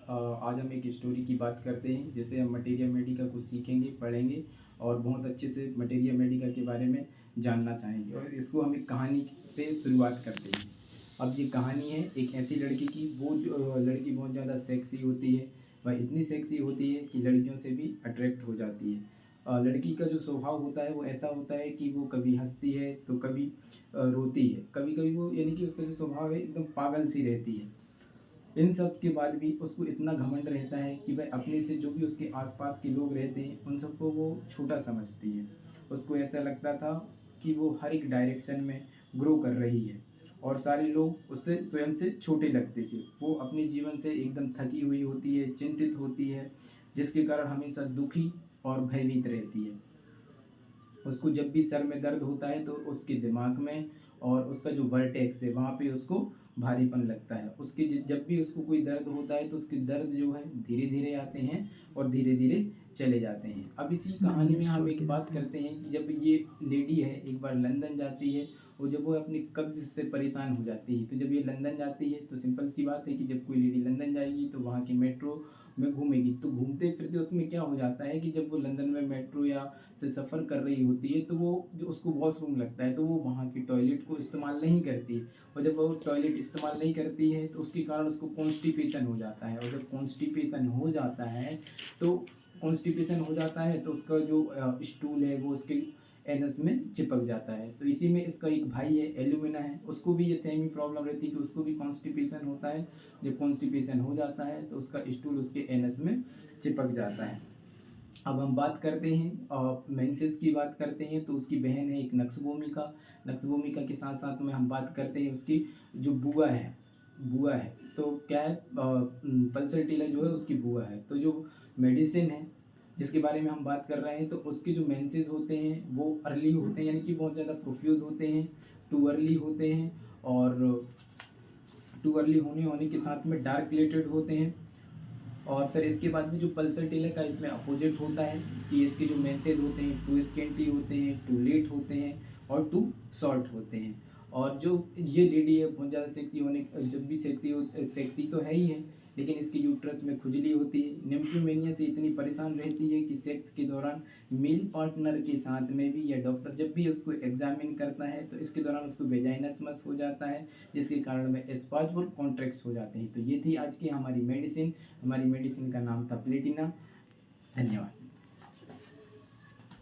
आज हम एक स्टोरी की बात करते हैं, जिससे हम मटेरिया मेडिका को सीखेंगे, पढ़ेंगे और बहुत अच्छे से मटेरिया मेडिका के बारे में जानना चाहेंगे। और इसको हम एक कहानी से शुरुआत करते हैं। अब ये कहानी है एक ऐसी लड़की की, वो जो लड़की बहुत ज़्यादा सेक्सी होती है। वह इतनी सेक्सी होती है कि लड़कियों से भी अट्रैक्ट हो जाती है। लड़की का जो स्वभाव होता है वो ऐसा होता है कि वो कभी हंसती है तो कभी रोती है, कभी कभी वो, यानी कि उसका जो स्वभाव है एकदम पागल सी रहती है। इन सब के बाद भी उसको इतना घमंड रहता है कि वह अपने से जो भी उसके आसपास के लोग रहते हैं उन सबको वो छोटा समझती है। उसको ऐसा लगता था कि वो हर एक डायरेक्शन में ग्रो कर रही है और सारे लोग उससे स्वयं से छोटे लगते थे। वो अपने जीवन से एकदम थकी हुई होती है, चिंतित होती है, जिसके कारण हमेशा दुखी और भयभीत रहती है। उसको जब भी सर में दर्द होता है तो उसके दिमाग में और उसका जो वर्टेक्स है वहाँ पे उसको भारीपन लगता है। उसके जब भी उसको कोई दर्द होता है तो उसके दर्द जो है धीरे धीरे आते हैं और धीरे धीरे चले जाते हैं। अब इसी कहानी में हम एक बात करते हैं कि जब ये लेडी है एक बार लंदन जाती है और जब वो अपने कब्ज से परेशान हो जाती है, तो जब ये लंदन जाती है तो सिंपल सी बात है कि जब कोई लेडी लंदन जाएगी तो वहाँ की मेट्रो में घूमेगी। तो घूमते फिरते उसमें क्या हो जाता है कि जब वो लंदन में मेट्रो या से सफ़र कर रही होती है तो वो जो उसको वॉशरूम लगता है तो वो वहाँ की टॉयलेट को इस्तेमाल नहीं करती है। और जब वो टॉयलेट इस्तेमाल नहीं करती है तो उसके कारण उसको कॉन्स्टिपेशन हो जाता है। और जब कॉन्स्टिपेशन हो जाता है तो उसका जो स्टूल है वो उसके एनस में चिपक जाता है। तो इसी में इसका एक भाई है, एलुमिना है, उसको भी ये सेम ही प्रॉब्लम रहती है कि उसको भी कॉन्स्टिपेशन होता है। जब कॉन्स्टिपेशन हो जाता है तो उसका स्टूल उसके एनस में चिपक जाता है। अब हम बात करते हैं मेंसेस की बात करते हैं तो उसकी बहन है एक नक्सभूमिका। नक्सभूमिका के साथ साथ में हम बात करते हैं उसकी जो बुआ है तो क्या है, पल्सर टेलर जो है उसकी बुआ है। तो जो मेडिसिन है जिसके बारे में हम बात कर रहे हैं तो उसके जो मेंसेस होते हैं वो अर्ली होते हैं, यानी कि बहुत ज़्यादा प्रोफ्यूज होते हैं, टू अर्ली होते हैं। और टू अर्ली होने के साथ में डार्क रिलेटेड होते हैं। और फिर इसके बाद में जो पल्सर टेलर का इसमें अपोजिट होता है कि इसके जो मेंसेज होते हैं टू स्केंटी होते हैं, टू लेट होते हैं और टू शॉर्ट होते हैं। और जो ये लेडी है बहुत ज़्यादा सेक्सी होने, जब भी सेक्सी तो है ही है, लेकिन इसकी यूट्रस में खुजली होती है। निम्फोमेनिया से इतनी परेशान रहती है कि सेक्स के दौरान मेल पार्टनर के साथ में भी, या डॉक्टर जब भी उसको एग्जामिन करता है तो इसके दौरान उसको वेजाइनसमस हो जाता है, जिसके कारण में एस्पाजमल कॉन्ट्रैक्ट्स हो जाते हैं। तो ये थी आज की हमारी मेडिसिन का नाम था प्लेटिना। धन्यवाद।